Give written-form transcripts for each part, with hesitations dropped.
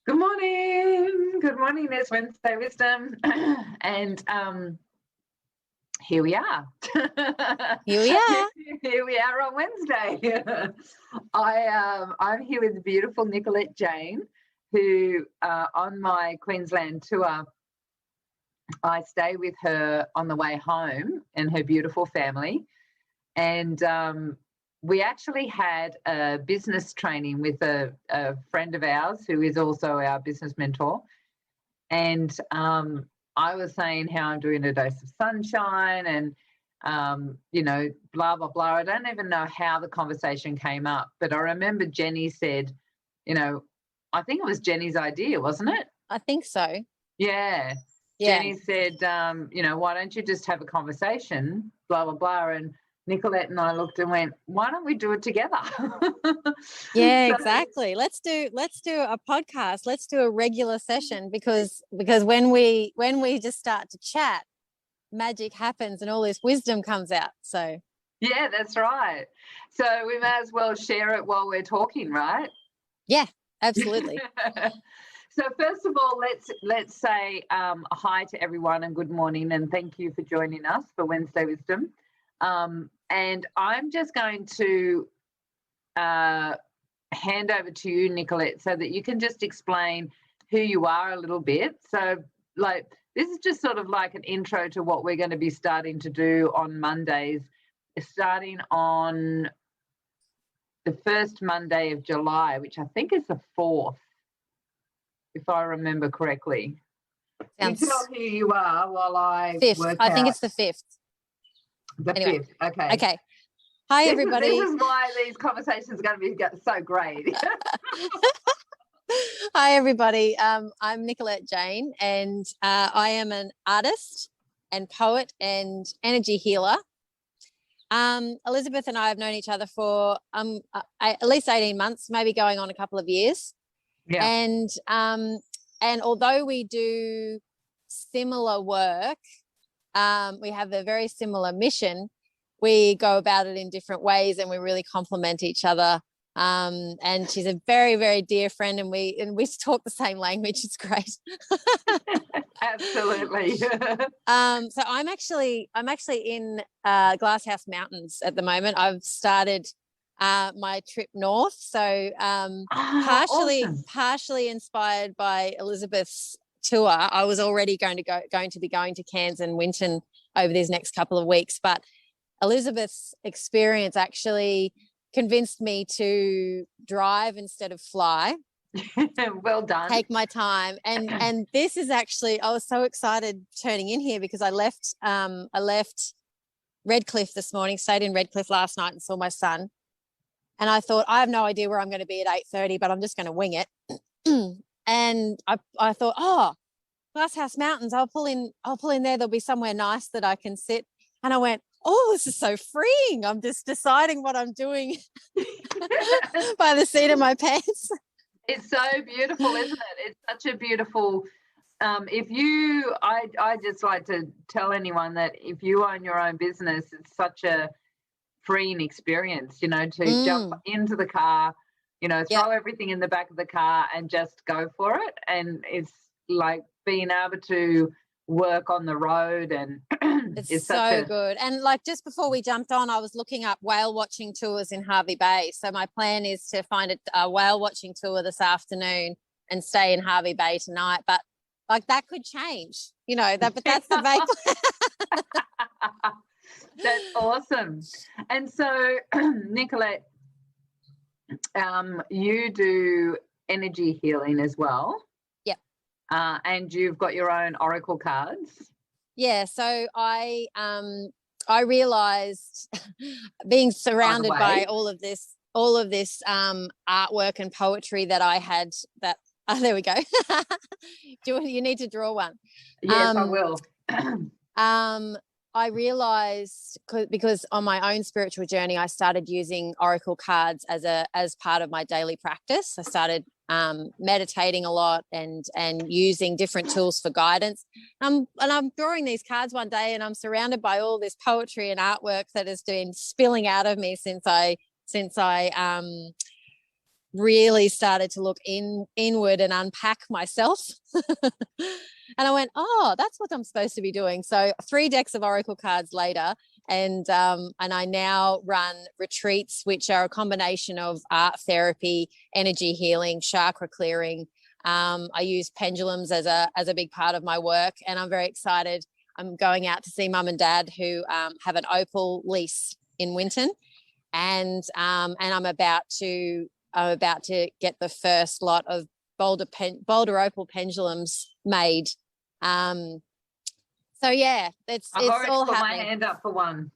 Good morning. Good morning. It's Wednesday Wisdom. And here we are. Here we are. Here we are on Wednesday. I'm here with the beautiful Nicolette Jane, who on my Queensland tour, I stay with her on the way home and her beautiful family. And we actually had a business training with a friend of ours who is also our business mentor. And I was saying how I'm doing a dose of sunshine and, blah, blah, blah. I don't even know how the conversation came up, but I remember Jenny said, I think it was Jenny's idea, wasn't it? I think so. Yeah. Jenny said, why don't you just have a conversation, blah, blah, blah. And Nicolette and I looked and went, why don't we do it together? Yeah, exactly. Let's do a podcast. Let's do a regular session because when we just start to chat, magic happens and all this wisdom comes out. So yeah, that's right. So we may as well share it while we're talking, right? Yeah, absolutely. So first of all, let's say hi to everyone and good morning and thank you for joining us for Wednesday Wisdom. And I'm just going to hand over to you, Nicolette, so that you can just explain who you are a little bit. So, this is just sort of like an intro to what we're going to be starting to do on Mondays, starting on the first Monday of July, which I think is the 4th, if I remember correctly. You tell who you are while I 5th. work I think out. it's the 5th. The 5th, okay. Okay. Hi, everybody. This is why these conversations are going to be so great. Hi, everybody. I'm Nicolette Jane, and I am an artist and poet and energy healer. Elizabeth and I have known each other for at least 18 months, maybe going on a couple of years. Yeah. And although we do similar work, we have a very similar mission. We go about it in different ways and we really complement each other. And she's a very, very dear friend and we talk the same language. It's great. Absolutely. So I'm actually in Glasshouse Mountains at the moment. I've started my trip north. So partially inspired by Elizabeth's tour. I was already going to be going to Cairns and Winton over these next couple of weeks, but Elizabeth's experience actually convinced me to drive instead of fly. Well done. Take my time. And this is actually, I was so excited turning in here because I left Redcliffe this morning, stayed in Redcliffe last night and saw my son. And I thought, I have no idea where I'm going to be at 8:30, but I'm just going to wing it. And I thought, Glasshouse Mountains, I'll pull in there. There'll be somewhere nice that I can sit. And I went, this is so freeing. I'm just deciding what I'm doing by the seat of my pants. It's so beautiful, isn't it? It's such a beautiful, I just like to tell anyone that if you own your own business, it's such a freeing experience, to jump into the car, throw everything in the back of the car and just go for it. And it's like being able to work on the road and it's so good. And like just before we jumped on, I was looking up whale watching tours in Hervey Bay. So my plan is to find a whale watching tour this afternoon and stay in Hervey Bay tonight. But like that could change, but that's the main plan. That's awesome. And so Nicolette, you do energy healing as well. Yep. And you've got your own oracle cards. Yeah, so I realized being surrounded by all of this artwork and poetry that I had that there we go. You need to draw one. Yes, I will. I realized because on my own spiritual journey, I started using oracle cards as part of my daily practice. I started meditating a lot and using different tools for guidance. And I'm drawing these cards one day and I'm surrounded by all this poetry and artwork that has been spilling out of me since I really started to look inward and unpack myself. And I went, oh, that's what I'm supposed to be doing. So 3 decks of oracle cards later, and I now run retreats, which are a combination of art therapy, energy healing, chakra clearing. I use pendulums as a big part of my work, and I'm very excited. I'm going out to see Mum and Dad, who have an opal lease in Winton, and I'm about to get the first lot of Boulder opal pendulums made. So yeah, it's all put happening. My hand up for one.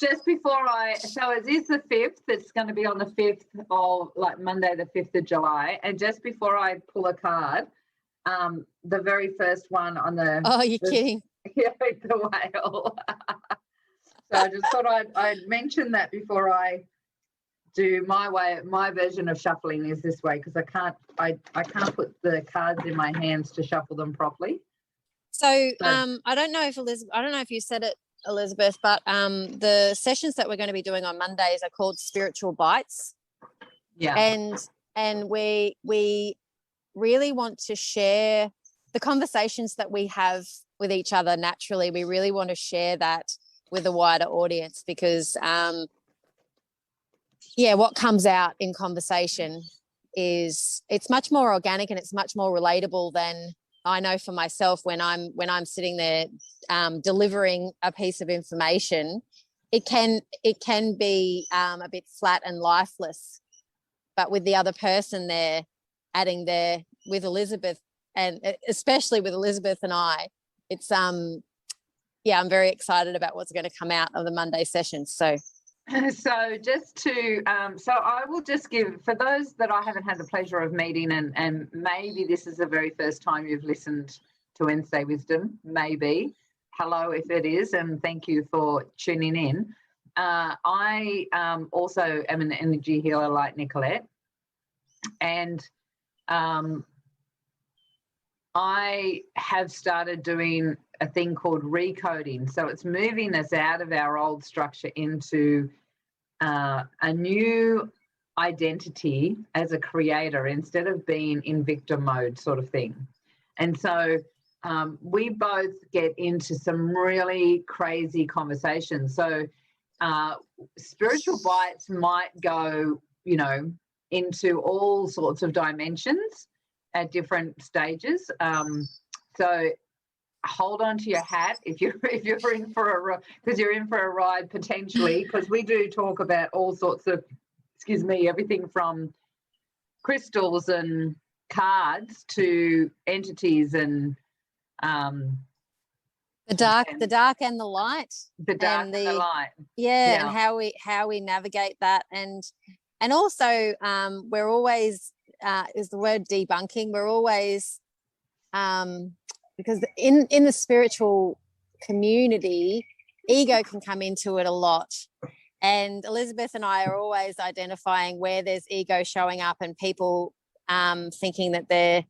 just before so it is the 5th. It's going to be on the 5th of like Monday, the 5th of July. And just before I pull a card, the very first one on the kidding? Yeah, the whale. So I just thought I'd mention that before I do my version of shuffling is this way, because I can't put the cards in my hands to shuffle them properly. So I don't know if you said it, Elizabeth, but the sessions that we're going to be doing on Mondays are called spiritual bites. Yeah. And we really want to share the conversations that we have with each other naturally. We really want to share that with a wider audience, because what comes out in conversation is it's much more organic and it's much more relatable than I know for myself when I'm sitting there delivering a piece of information. It can be a bit flat and lifeless, but with the other person there adding there with Elizabeth, and especially with Elizabeth and I, it's I'm very excited about what's going to come out of the Monday sessions. So just to so I will just give, for those that I haven't had the pleasure of meeting, and maybe this is the very first time you've listened to Wednesday Wisdom, maybe. Hello if it is, and thank you for tuning in. I also am an energy healer like Nicolette, and I have started doing a thing called recoding. So it's moving us out of our old structure into a new identity as a creator, instead of being in victim mode sort of thing. And so we both get into some really crazy conversations. So spiritual bites might go, into all sorts of dimensions at different stages. So hold on to your hat if you're in for because you're in for a ride potentially, because we do talk about all sorts of, everything from crystals and cards to entities and the dark and the light. The dark and the light. Yeah, and how we navigate that, and also we're always is the word debunking. We're always because in the spiritual community, ego can come into it a lot. And Elizabeth and I are always identifying where there's ego showing up and people thinking that they're,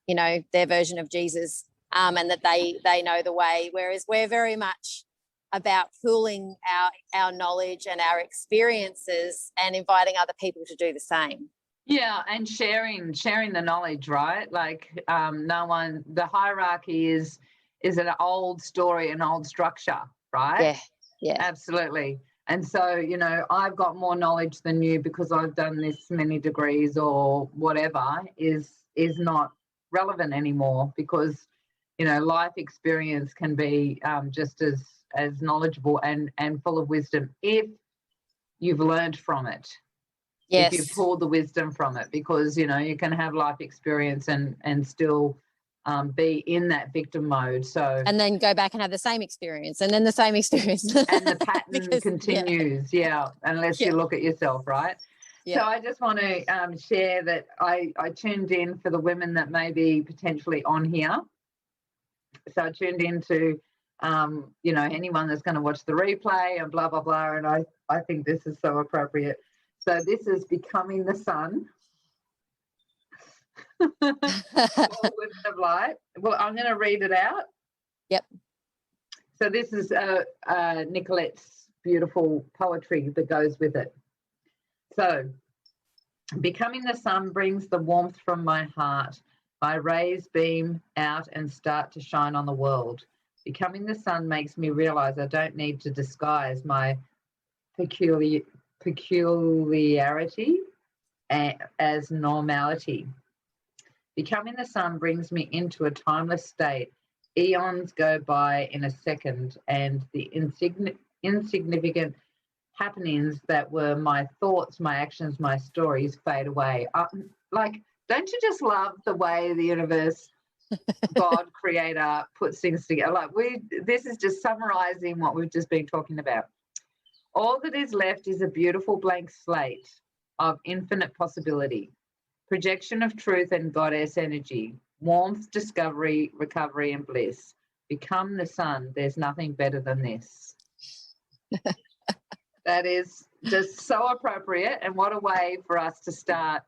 their version of Jesus, and that they know the way. Whereas we're very much about pooling our knowledge and our experiences and inviting other people to do the same. Yeah, and sharing the knowledge, right? Like the hierarchy is an old story, an old structure, right? Yeah. Absolutely. And so, I've got more knowledge than you because I've done this many degrees or whatever is not relevant anymore, because, life experience can be just as knowledgeable and full of wisdom if you've learned from it. Yes. If you pull the wisdom from it, because, you can have life experience and still be in that victim mode. So and then go back and have the same experience, and then the same experience. And the pattern continues, unless you look at yourself, right? Yeah. So I just want to share that I tuned in for the women that may be potentially on here. So I tuned in to, anyone that's going to watch the replay and blah, blah, blah. And I think this is so appropriate. So this is Becoming the Sun. Women of Light. Well, I'm going to read it out. Yep. So this is Nicolette's beautiful poetry that goes with it. So, Becoming the sun brings the warmth from my heart. My rays beam out and start to shine on the world. Becoming the sun makes me realize I don't need to disguise my peculiarity as normality. Becoming the sun brings me into a timeless state. Eons go by in a second, and the insignificant happenings that were my thoughts, my actions, my stories fade away. Don't you just love the way the universe, God, creator, puts things together? This is just summarizing what we've just been talking about. All that is left is a beautiful blank slate of infinite possibility, projection of truth and goddess energy, warmth, discovery, recovery, and bliss. Become the sun. There's nothing better than this. That is just so appropriate, and what a way for us to start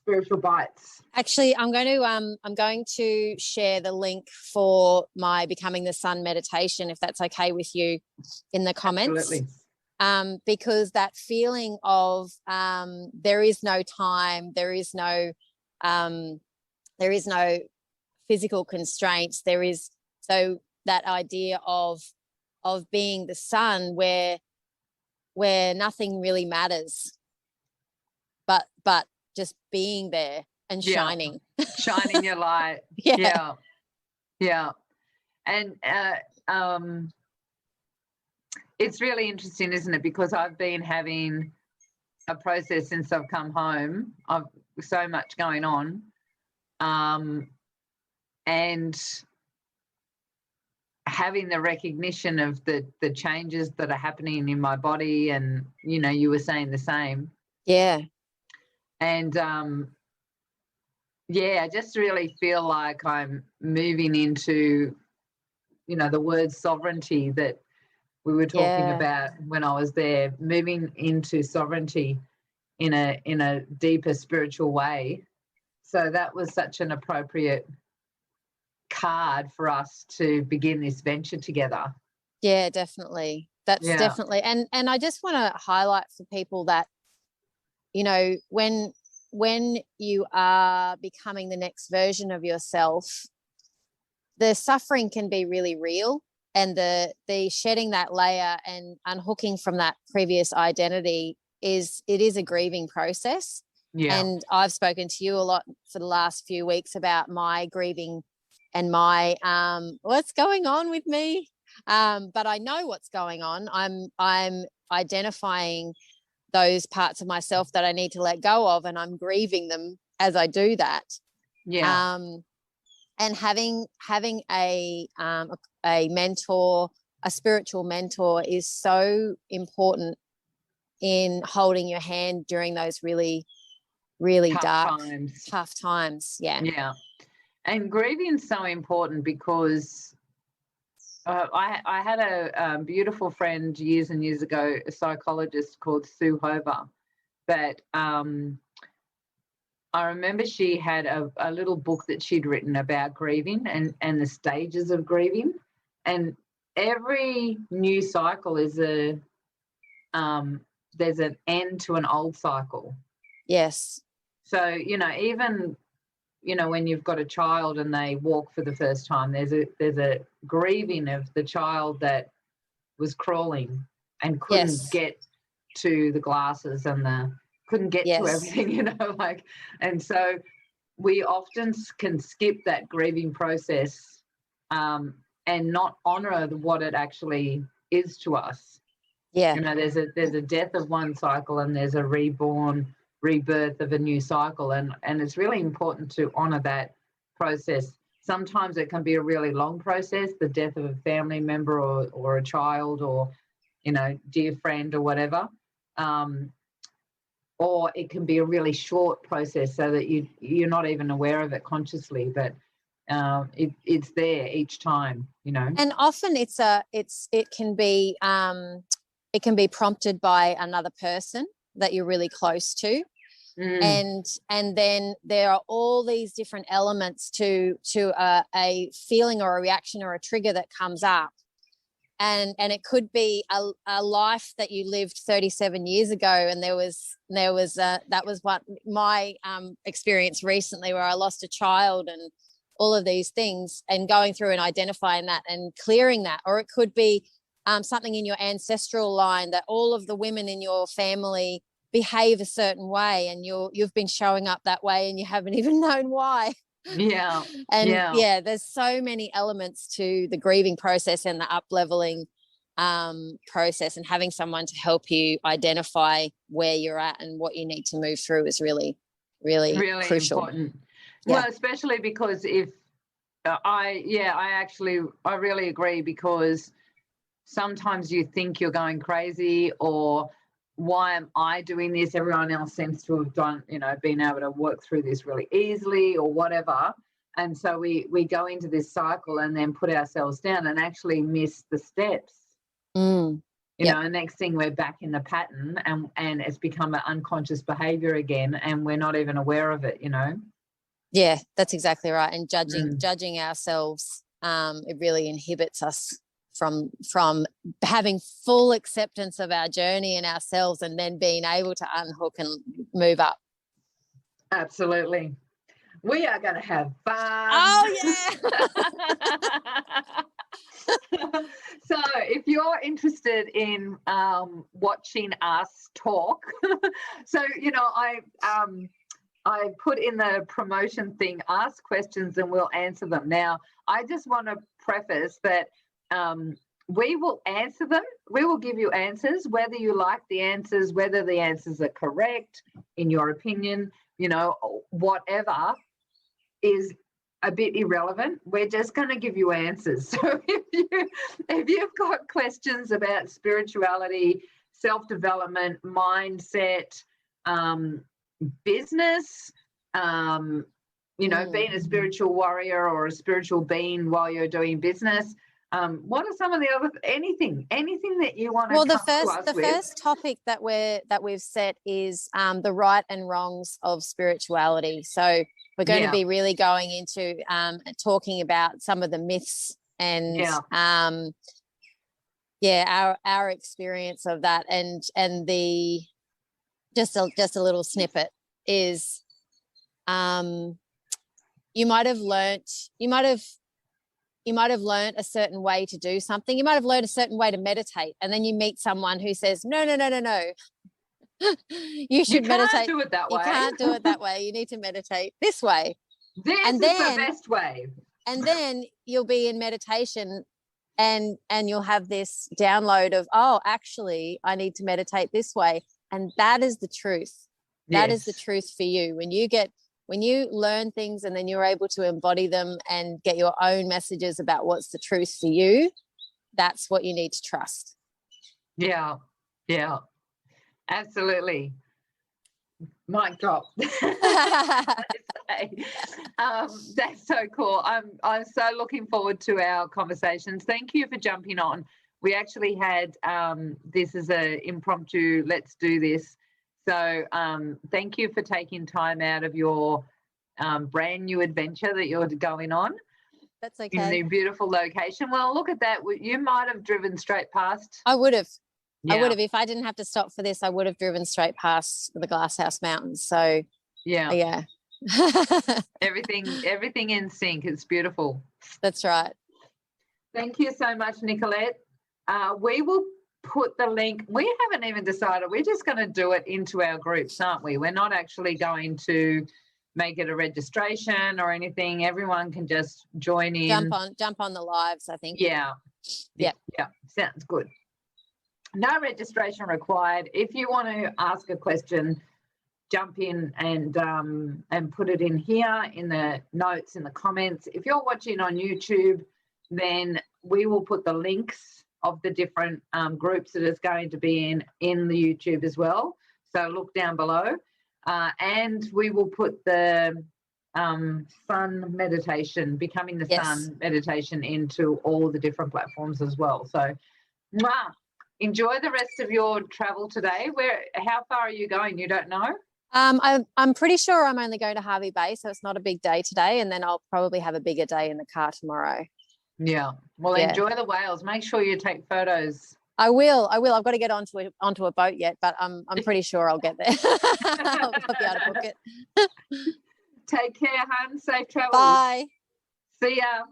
spiritual bites. Actually, I'm going to share the link for my Becoming the Sun meditation, if that's okay with you, in the comments. Absolutely. Because that feeling of there is no time, there is no physical constraints. There is, so that idea of being the sun where nothing really matters, but just being there and shining. Shining your light. Yeah. And it's really interesting, isn't it? Because I've been having a process since I've come home. I've so much going on. And having the recognition of the changes that are happening in my body, and, you know, you were saying the same. Yeah. And, I just really feel like I'm moving into, you know, the word sovereignty that we were talking about when I was there, moving into sovereignty in a deeper spiritual way. So that was such an appropriate card for us to begin this venture together. Yeah, definitely. That's definitely. And I just want to highlight for people that, you know, when you are becoming the next version of yourself, the suffering can be really real, and the shedding that layer and unhooking from that previous identity is a grieving process. Yeah. And I've spoken to you a lot for the last few weeks about my grieving and my what's going on with me. But I know what's going on. I'm identifying those parts of myself that I need to let go of, and I'm grieving them as I do that. Yeah. And having a mentor, a spiritual mentor, is so important in holding your hand during those really, really tough times. Yeah. Yeah. And grieving is so important because I had a beautiful friend years and years ago, a psychologist called Sue Hover, that I remember she had a little book that she'd written about grieving and the stages of grieving. And every new cycle is there's an end to an old cycle. Yes. So, you know, even, you know, when you've got a child and they walk for the first time, there's a grieving of the child that was crawling and couldn't get to the glasses and couldn't get to everything, you know, like, and so we often can skip that grieving process and not honor what it actually is to us. Yeah. You know, there's a death of one cycle and there's a rebirth of a new cycle, and it's really important to honor that process. Sometimes it can be a really long process, the death of a family member or a child or, you know, dear friend or whatever, or it can be a really short process so that you're not even aware of it consciously, but it's there each time, you know. And often it can be prompted by another person that you're really close to. And then there are all these different elements to a feeling or a reaction or a trigger that comes up, and it could be a life that you lived 37 years ago, and there was that was what my experience recently, where I lost a child and all of these things, and going through and identifying that and clearing that. Or it could be something in your ancestral line, that all of the women in your family behave a certain way, and you've been showing up that way and you haven't even known why. Yeah. And yeah, there's so many elements to the grieving process and the up-leveling process, and having someone to help you identify where you're at and what you need to move through is really, really, really crucial. Important. Yeah. Well, especially because if I really agree, because sometimes you think you're going crazy, or why am I doing this? Everyone else seems to have done, been able to work through this really easily or whatever. And so we go into this cycle and then put ourselves down and actually miss the steps. And next thing we're back in the pattern, and it's become an unconscious behavior again, and we're not even aware of it, Yeah, that's exactly right. And judging ourselves, it really inhibits us from having full acceptance of our journey and ourselves, and then being able to unhook and move up. Absolutely. We are going to have fun. Oh, yeah. So if you're interested in watching us talk, so, I put in the promotion thing, ask questions and we'll answer them. Now, I just want to preface that we will answer them. We will give you answers, whether you like the answers, whether the answers are correct in your opinion, whatever is a bit irrelevant. We're just going to give you answers. So if you've got questions about spirituality, self-development, mindset, business, being a spiritual warrior or a spiritual being while you're doing business, what are some of the other anything that you want to come to us the with? first topic that we've set is the right and wrongs of spirituality. So we're going to be really going into talking about some of the myths and our experience of that, and the just a little snippet is you might have learnt a certain way to do something. You might have learned a certain way to meditate, and then you meet someone who says, no. You should meditate. Do it that way. You can't do it that way. You need to meditate this way. This is the best way. And then you'll be in meditation and you'll have this download of, oh, actually, I need to meditate this way. And that is the truth. That is the truth for you. When you learn things and then you're able to embody them and get your own messages about what's the truth for you, that's what you need to trust. Yeah. Absolutely. Mic drop. That's so cool. I'm so looking forward to our conversations. Thank you for jumping on. We actually had this is an impromptu let's do this. So thank you for taking time out of your brand new adventure that you're going on. That's okay. In the beautiful location. Well, look at that. You might have driven straight past. I would have. Yeah. I would have. If I didn't have to stop for this, I would have driven straight past the Glasshouse Mountains. So yeah. everything in sync. It's beautiful. That's right. Thank you so much, Nicolette. We will put the link. We haven't even decided. We're just going to do it into our groups, aren't we? We're not actually going to make it a registration or anything. Everyone can just join in. Jump on the lives, I think. Yeah. Sounds good. No registration required. If you want to ask a question, jump in and put it in here in the notes, in the comments. If you're watching on YouTube, then we will put the links of the different groups that it's going to be in the YouTube as well. So look down below. And we will put the sun meditation, becoming the sun meditation, into all the different platforms as well. So enjoy the rest of your travel today. How far are you going? You don't know? I'm pretty sure I'm only going to Hervey Bay, so it's not a big day today, and then I'll probably have a bigger day in the car tomorrow. Yeah. Well, enjoy the whales. Make sure you take photos. I will. I've got to get onto a boat yet, but I'm pretty sure I'll get there. I'll be able to book it. Take care, hon. Safe travels. Bye. See ya.